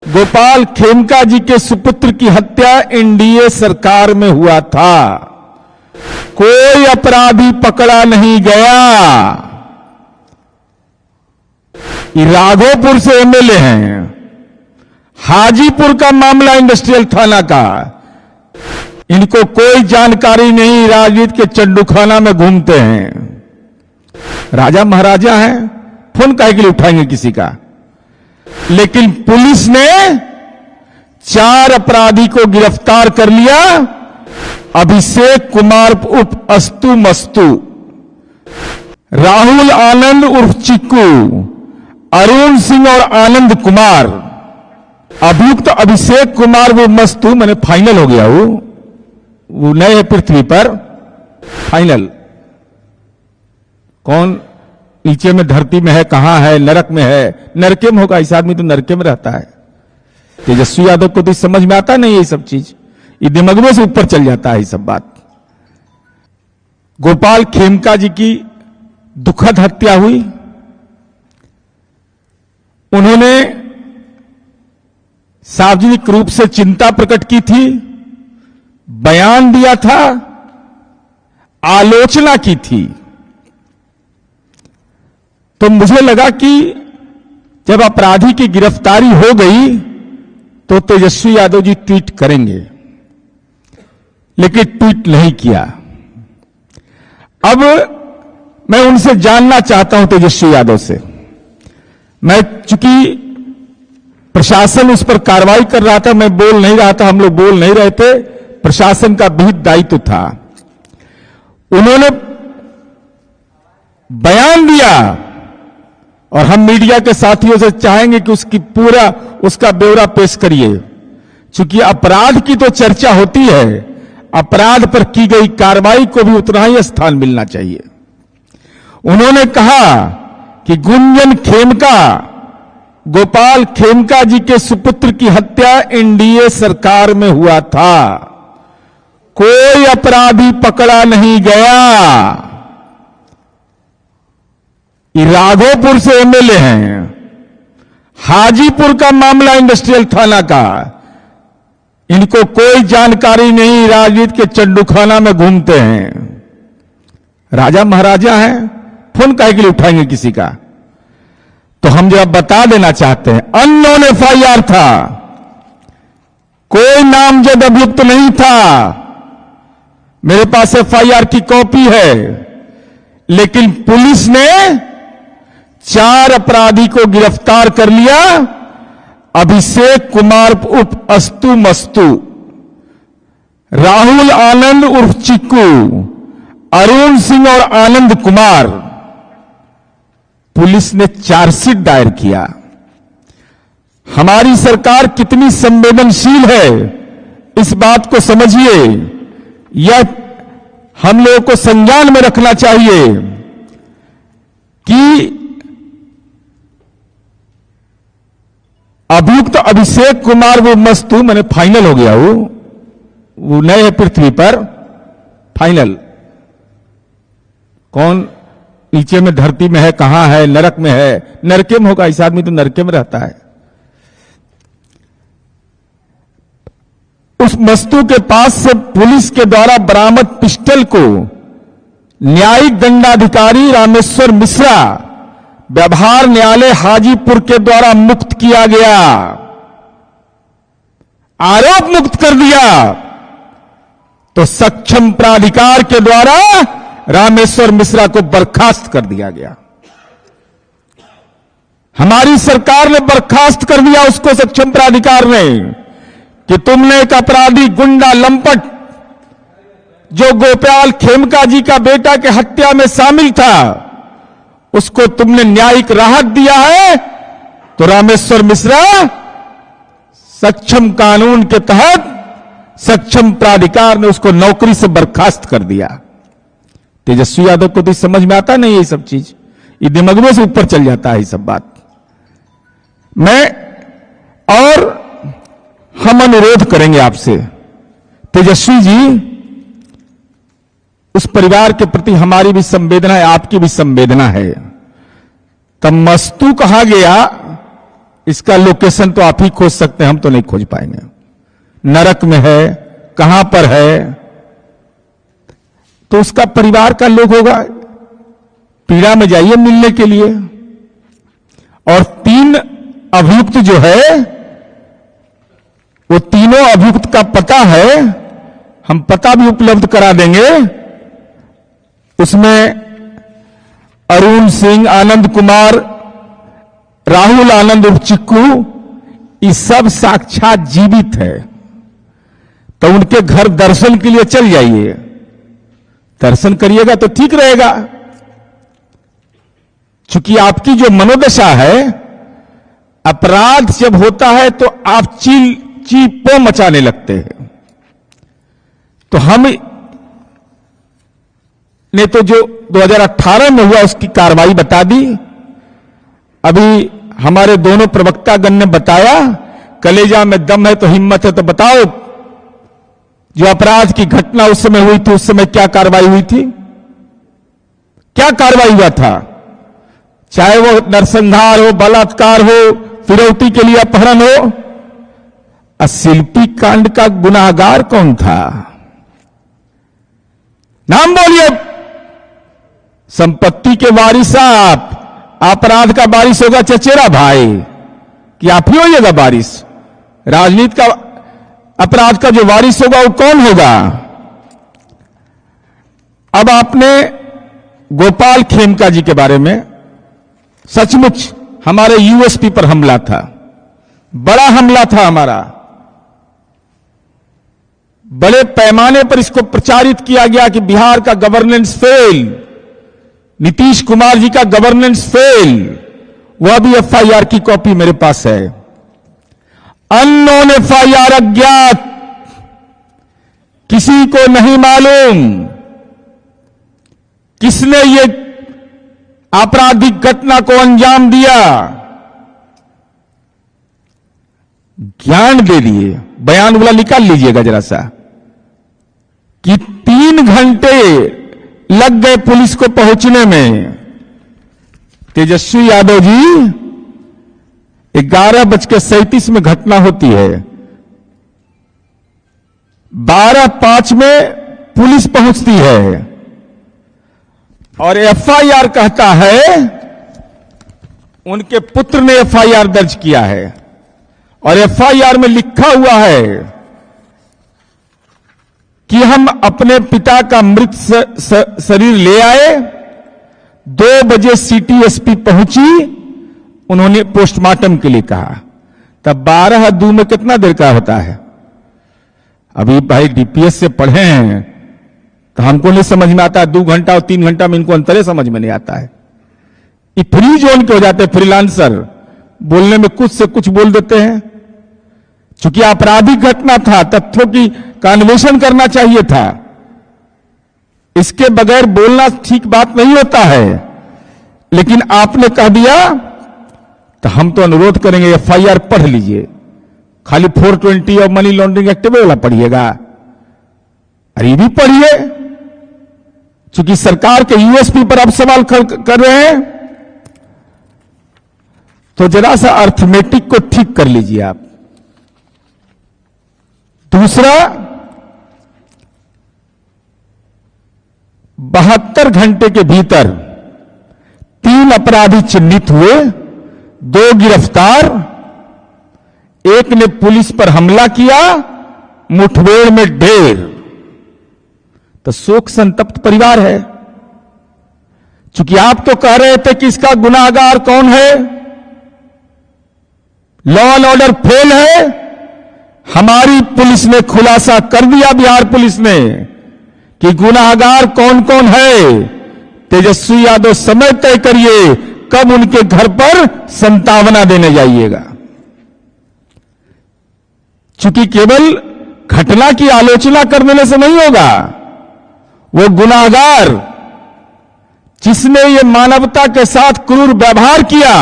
गोपाल खेमका जी के सुपुत्र की हत्या एनडीए सरकार में हुआ था। कोई अपराधी पकड़ा नहीं गया। ये राघोपुर से एमएलए हैं। हाजीपुर का मामला इंडस्ट्रियल थाना का। इनको कोई जानकारी नहीं, राजनीति के चंडूखाना में घूमते हैं। राजा महाराजा हैं, फोन काहे के लिए उठाएंगे किसी का। लेकिन पुलिस ने 4 अपराधी को गिरफ्तार कर लिया। अभिषेक कुमार उर्फ अस्तु मस्तु, राहुल आनंद उर्फ चिक्कू, अरुण सिंह और आनंद कुमार। अभियुक्त अभिषेक कुमार वो मस्तु मैंने फाइनल हो गया। वो नए पृथ्वी पर फाइनल। कौन नीचे में धरती में है, कहां है, नरक में है। नरके में होगा, इस आदमी तो नरके में रहता है। तेजस्वी यादव को तो समझ में आता नहीं ये सब चीज, ये दिमाग में से ऊपर चल जाता है ये सब बात। गोपाल खेमका जी की दुखद हत्या हुई। उन्होंने सार्वजनिक रूप से चिंता प्रकट की थी, बयान दिया था, आलोचना की थी। तो मुझे लगा कि जब अपराधी की गिरफ्तारी हो गई तो तेजस्वी यादव जी ट्वीट करेंगे, लेकिन ट्वीट नहीं किया। अब मैं उनसे जानना चाहता हूं, तेजस्वी यादव से। मैं चूंकि प्रशासन उस पर कार्रवाई कर रहा था, मैं बोल नहीं रहा था, हम लोग बोल नहीं रहे थे, प्रशासन का विहित दायित्व था। उन्होंने बयान दिया और हम मीडिया के साथियों से चाहेंगे कि उसका ब्यौरा पेश करिए। चूंकि अपराध की तो चर्चा होती है, अपराध पर की गई कार्रवाई को भी उतना ही स्थान मिलना चाहिए। उन्होंने कहा कि गुंजन खेमका, गोपाल खेमका जी के सुपुत्र की हत्या एनडीए सरकार में हुआ था। कोई अपराधी पकड़ा नहीं गया। ये राघोपुर से एमएलए हैं। हाजीपुर का मामला इंडस्ट्रियल थाना का। इनको कोई जानकारी नहीं, राजनीति के चंडूखाना में घूमते हैं। राजा महाराजा हैं, फोन काहे के लिए उठाएंगे किसी का। तो हम जब बता देना चाहते हैं, अननोन एफआईआर था, कोई नामजद अभियुक्त नहीं था। मेरे पास एफआईआर की कॉपी है। लेकिन पुलिस ने 4 अपराधी को गिरफ्तार कर लिया। अभिषेक कुमार उर्फ अस्तु मस्तु, राहुल आनंद उर्फ चिक्कू, अरुण सिंह और आनंद कुमार। पुलिस ने चार्जशीट दायर किया। हमारी सरकार कितनी संवेदनशील है, इस बात को समझिए। यह हम लोगों को संज्ञान में रखना चाहिए कि अभियुक्त अभिषेक कुमार वो मस्तु मैंने फाइनल हो गया। वो नए पृथ्वी पर फाइनल। कौन नीचे में धरती में है, कहां है, नरक में है। नरके में होगा, इस आदमी तो नरके में रहता है। उस मस्तु के पास से पुलिस के द्वारा बरामद पिस्टल को न्यायिक दंडाधिकारी रामेश्वर मिश्रा, व्यवहार न्यायालय हाजीपुर के द्वारा मुक्त किया गया। आरोप मुक्त कर दिया तो सक्षम प्राधिकार के द्वारा रामेश्वर मिश्रा को बर्खास्त कर दिया गया। हमारी सरकार ने बर्खास्त कर दिया उसको, सक्षम प्राधिकार ने, कि तुमने एक अपराधी गुंडा लंपट जो गोपाल खेमका जी का बेटा के हत्या में शामिल था, उसको तुमने न्यायिक राहत दिया है। तो रामेश्वर मिश्रा सक्षम कानून के तहत सक्षम प्राधिकार ने उसको नौकरी से बर्खास्त कर दिया। तेजस्वी यादव को तो समझ में आता नहीं ये सब चीज, ये दिमाग में से ऊपर चल जाता है ये सब बात। हम अनुरोध करेंगे आपसे, तेजस्वी जी, उस परिवार के प्रति हमारी भी संवेदना है, आपकी भी संवेदना है। तब मस्तू कहा गया, इसका लोकेशन तो आप ही खोज सकते हैं, हम तो नहीं खोज पाएंगे। नरक में है, कहां पर है, तो उसका परिवार का लोग होगा, पीड़ा में जाइए मिलने के लिए। और 3 अभियुक्त जो है, वो तीनों अभियुक्त का पता है, हम पता भी उपलब्ध करा देंगे। उसमें अरुण सिंह, आनंद कुमार, राहुल आनंद उर्फ चिक्कू, ये सब साक्षात जीवित है। तो उनके घर दर्शन के लिए चल जाइए, दर्शन करिएगा तो ठीक रहेगा। चूंकि आपकी जो मनोदशा है, अपराध जब होता है तो आप चीपो मचाने लगते हैं। तो हम ने तो जो 2018 में हुआ उसकी कार्रवाई बता दी। अभी हमारे दोनों प्रवक्तागण ने बताया, कलेजा में दम है तो हिम्मत है तो बताओ, जो अपराध की घटना उस समय हुई थी, उस समय क्या कार्रवाई हुई थी, क्या कार्रवाई हुआ था? चाहे वो नरसंहार हो, बलात्कार हो, फिरौती के लिए अपहरण हो। शिल्पी कांड का गुनाहगार कौन था? नाम बोलिए। संपत्ति के वारिस आप, अपराध का वारिस होगा चचेरा भाई, कि आप ही होइएगा वारिस? राजनीति का अपराध का जो वारिस होगा वो कौन होगा? अब आपने गोपाल खेमका जी के बारे में, सचमुच हमारे यूएसपी पर हमला था, बड़ा हमला था हमारा, बड़े पैमाने पर इसको प्रचारित किया गया कि बिहार का गवर्नेंस फेल, नीतीश कुमार जी का गवर्नेंस फेल। वह भी एफआईआर की कॉपी मेरे पास है। अननोन एफआईआर, अज्ञात, किसी को नहीं मालूम किसने ये आपराधिक घटना को अंजाम दिया, ज्ञान दे दिए। बयान वाला निकाल लीजिएगा जरा सा, कि 3 घंटे लग गए पुलिस को पहुंचने में। तेजस्वी यादव जी, 11:37 में घटना होती है, 12:05 में पुलिस पहुंचती है और एफआईआर कहता है, उनके पुत्र ने एफआईआर दर्ज किया है और एफआईआर में लिखा हुआ है कि हम अपने पिता का मृत शरीर ले आए, 2 बजे सिटी एसपी पहुंची, उन्होंने पोस्टमार्टम के लिए कहा। तब 12:02 में कितना देर का होता है? अभी भाई डीपीएस से पढ़े हैं तो हमको नहीं समझ में आता है, 2 घंटा और 3 घंटा में इनको अंतरे समझ में नहीं आता है। ये फ्री जोन के हो जाते हैं, फ्रीलांसर, बोलने में कुछ से कुछ बोल देते हैं। चूंकि आपराधिक घटना था, तथ्यों की का अन्वेषण करना चाहिए था, इसके बगैर बोलना ठीक बात नहीं होता है। लेकिन आपने कह दिया तो हम तो अनुरोध करेंगे एफआईआर पढ़ लीजिए, खाली 420 और मनी लॉन्ड्रिंग एक्ट वाला पढ़िएगा, अरे भी पढ़िए। चूंकि सरकार के यूएसपी पर आप सवाल कर रहे हैं, तो जरा सा अर्थमेटिक को ठीक कर लीजिए आप। दूसरा, 72 घंटे के भीतर 3 अपराधी चिन्हित हुए, 2 गिरफ्तार, एक ने पुलिस पर हमला किया, मुठभेड़ में ढेर। तो शोक संतप्त परिवार है। चूंकि आप तो कह रहे थे कि इसका गुनाहगार कौन है, लॉ एंड ऑर्डर फेल है, हमारी पुलिस ने खुलासा कर दिया, बिहार पुलिस ने, कि गुनाहगार कौन कौन है। तेजस्वी यादव समय तय करिए कब उनके घर पर संतावना देने जाइएगा। चूंकि केवल घटना की आलोचना करने से नहीं होगा, वो गुनाहगार जिसने ये मानवता के साथ क्रूर व्यवहार किया,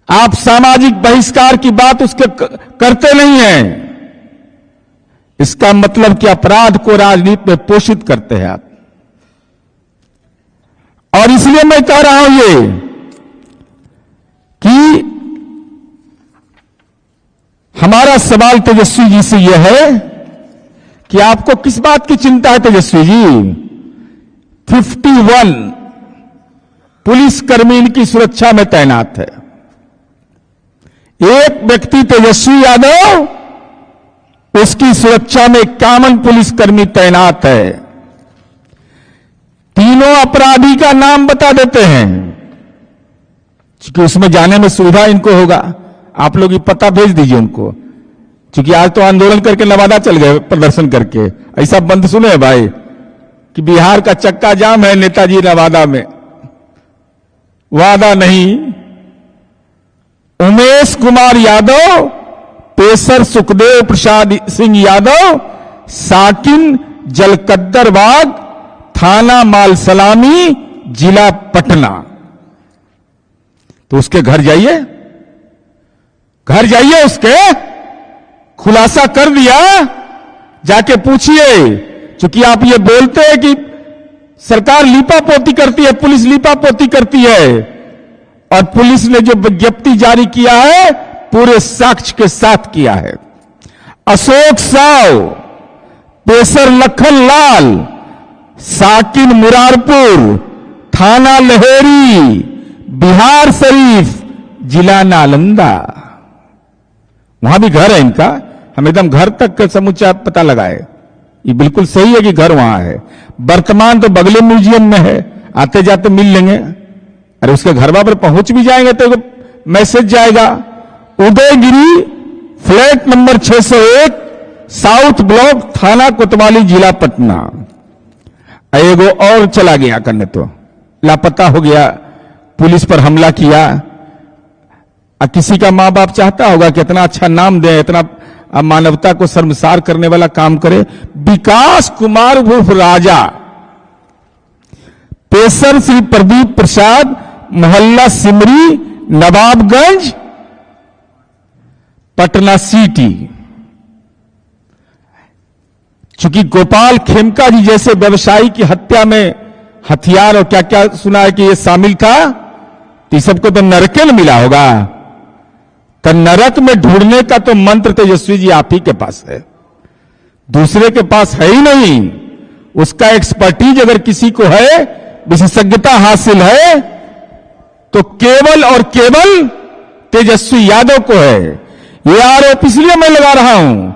आप सामाजिक बहिष्कार की बात उसके करते नहीं हैं। इसका मतलब कि अपराध को राजनीति में पोषित करते हैं आप। और इसलिए मैं कह रहा हूं ये कि हमारा सवाल तेजस्वी जी से यह है कि आपको किस बात की चिंता है तेजस्वी जी? 51 पुलिसकर्मी इनकी सुरक्षा में तैनात है। एक व्यक्ति तेजस्वी यादव, उसकी सुरक्षा में 51 पुलिसकर्मी तैनात है। तीनों अपराधी का नाम बता देते हैं, क्योंकि उसमें जाने में सुविधा इनको होगा। आप लोग ये पता भेज दीजिए उनको, क्योंकि आज तो आंदोलन करके नवादा चल गए प्रदर्शन करके। ऐसा बंद सुने हैं भाई कि बिहार का चक्का जाम है नेताजी नवादा में, वादा नहीं। उमेश कुमार यादव, पेशर सुखदेव प्रसाद सिंह यादव, साकिन जलकद्दरबाग, थाना मालसलामी, जिला पटना। तो उसके घर जाइए, घर जाइए, उसके खुलासा कर दिया, जाके पूछिए। क्योंकि आप ये बोलते हैं कि सरकार लीपापोती करती है, पुलिस लीपापोती करती है, और पुलिस ने जो विज्ञप्ति जारी किया है पूरे साक्ष्य के साथ किया है। अशोक साव, पेशर लखन लाल, साकिन मुरारपुर, थाना लहेरी, बिहार शरीफ, जिला नालंदा। वहां भी घर है इनका। हम एकदम घर तक का समूचा पता लगाए, ये बिल्कुल सही है कि घर वहां है। वर्तमान तो बगले म्यूजियम में है, आते जाते मिल लेंगे। अरे उसके घर पर पहुंच भी जाएंगे तो मैसेज जाएगा, Udaygiri, flat number 601, south block, थाना कोतवाली, जिला पटना। एगो और चला गया करने, तो लापता हो गया, पुलिस पर हमला किया। किसी का मां बाप चाहता होगा कि इतना अच्छा नाम दे, इतना मानवता को शर्मसार करने वाला काम करे। विकास कुमार उर्फ राजा, पेशर श्री प्रदीप प्रसाद, मोहल्ला सिमरी, नवाबगंज, पटना सिटी। चूंकि गोपाल खेमका जी जैसे व्यवसायी की हत्या में हथियार और क्या क्या सुना है कि ये शामिल था, तो सबको तो नरके में मिला होगा। तो नरक में ढूंढने का तो मंत्र तेजस्वी जी आप ही के पास है, दूसरे के पास है ही नहीं। उसका एक्सपर्टीज अगर किसी को है, विशेषज्ञता हासिल है, तो केवल और केवल तेजस्वी यादव को है। ये आरोप इसलिए मैं लगा रहा हूं